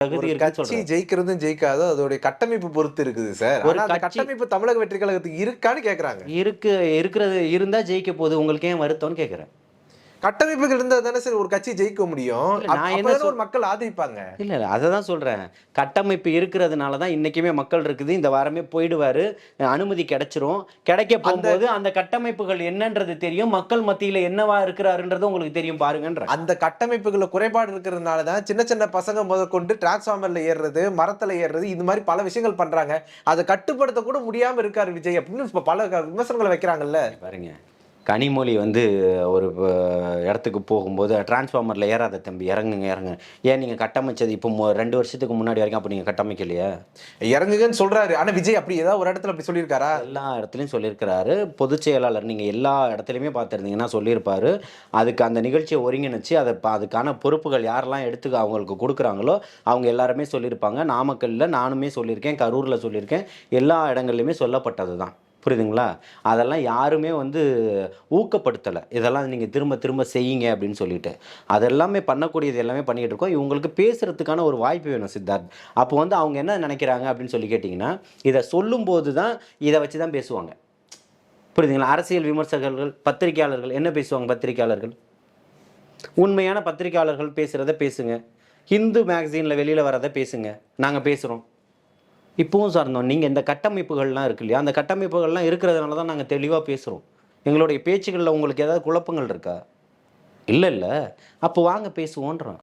தகுதி ஒரு இருக்குன்னு கட்சி சொல்றேன். ஜெயிக்கிறதும் ஜெயிக்காதோ அதோடைய கட்டமைப்பு பொறுத்து இருக்குது சார். ஒரு ஆனா அந்த கட்சி கட்டமைப்பு தமிழக வெற்றி கழகத்துக்கு இருக்கான்னு கேட்கறாங்க. இருக்கிறது இருந்தா ஜெயிக்க போகுது. உங்களுக்கு ஏன் வருத்தம்னு கேட்கிறேன். கட்டமைப்புகள் இருந்தா தானே சார் ஒரு கட்சி ஜெயிக்க முடியும். இல்ல நான் என்ன அப்பதானே ஒரு மக்கள் ஆதரிப்பாங்க. இல்ல. அததான் சொல்றேன். கட்டமைப்பு இருக்கிறதுனால தான் இன்னைக்குமே மக்கள் இருக்குது. இந்த வாரமே போயிடுவாரு. அனுமதி கிடைச்சிரும். கிடைக்க அந்த போம்போது அந்த கட்டமைப்புகள் என்னன்றது தெரியும். மக்கள் மத்தியில என்னவா இருக்கிறாருன்றது உங்களுக்கு தெரியும் பாருங்கன்றேன். அந்த கட்டமைப்புகள்ல குறைபாடு இருக்கிறதுனால தான் சின்ன சின்ன பசங்க முதற்கொண்டு டிரான்ஸ்ஃபார்மர்ல ஏறுறது, மரத்துல ஏறுறது இந்த மாரி பல விஷயங்கள் பண்றாங்க. அத கட்டுப்படுத்த கூட முடியாம இருக்காரு விஜய் அப்படின்னு இப்ப பல விமர்சனங்கள வைக்கிறாங்கல்ல. பாருங்க. கனிமொழி வந்து ஒரு இடத்துக்கு போகும்போது, "டிரான்ஸ்ஃபார்மர்ல ஏறாத தம்பி, இறங்குங்க, இறங்குங்க." ஏன் நீங்க கட்டமைச்சது இப்போ 2 வருஷத்துக்கு முன்னாடி வரைக்கும் அப்ப நீங்க கட்டமைக்கலையா? இறங்குங்கன்னு சொல்றாரு. ஆனா விஜய் அப்படி ஏதாவது ஒரு இடத்துல அப்படி சொல்லியிருக்காரா? எல்லா இடத்துலயும் சொல்லியிருக்கிறாரு. பொதுச் செயலாளர் நீங்க எல்லா இடத்துலயுமே பார்த்திருந்தீங்கன்னா சொல்லியிருப்பாரு. அதுக்கு அந்த நிகழ்ச்சிய ஒருங்கிணைச்சு, அதுக்கான பொறுப்புகள் யாரெல்லாம் எடுத்து அவங்களுக்கு குடுக்குறாங்களோ, அவங்க எல்லாருமே சொல்லியிருப்பாங்க. நாமக்கல்ல நானுமே சொல்லியிருக்கேன், கரூர்ல சொல்லியிருக்கேன். எல்லா இடங்கள்லயுமே சொல்லப்பட்டது தான். புரியுதுங்களா? அதெல்லாம் யாருமே வந்து ஊக்கப்படுத்தல. இதெல்லாம் நீங்க திரும்ப திரும்ப செய்யுங்க அப்படின்னு சொல்லிட்டு. அதெல்லாமே பண்ணக்கூடியது எல்லாமே பண்ணிட்டு இருக்கோம். இவங்களுக்கு பேசுறதுக்கான ஒரு வாய்ப்பு வேணும் சித்தார்த். அப்போ வந்து அவங்க என்ன நினைக்கிறாங்க அப்படின்னு சொல்லி கேட்டீங்கன்னா, இத சொல்லும்போது தான் இத வச்சு தான் பேசுவாங்க. புரியுதுங்களா? அரசியல் விமர்சகர்கள், பத்திரிக்கையாளர்கள் என்ன பேசுவாங்க பத்திரிக்கையாளர்கள்? உண்மையான பத்திரிக்கையாளர்கள் பேசுறத பேசுங்க. ஹிந்து மேகசின்ல வெளியில வர்றத பேசுங்க. நாங்க பேசுறோம். இப்பவும் சார்ந்தோம். நீங்க இந்த கட்டமைப்புகள்லாம் இருக்கு இல்லையா? அந்த கட்டமைப்புகள்லாம் இருக்கிறதுனால தான் நாங்க தெளிவா பேசுறோம். எங்களுடைய பேச்சுகள்ல உங்களுக்கு ஏதாவது குழப்பங்கள் இருக்கா? இல்லல்ல. அப்போ வாங்க பேசுவோன்றோம்.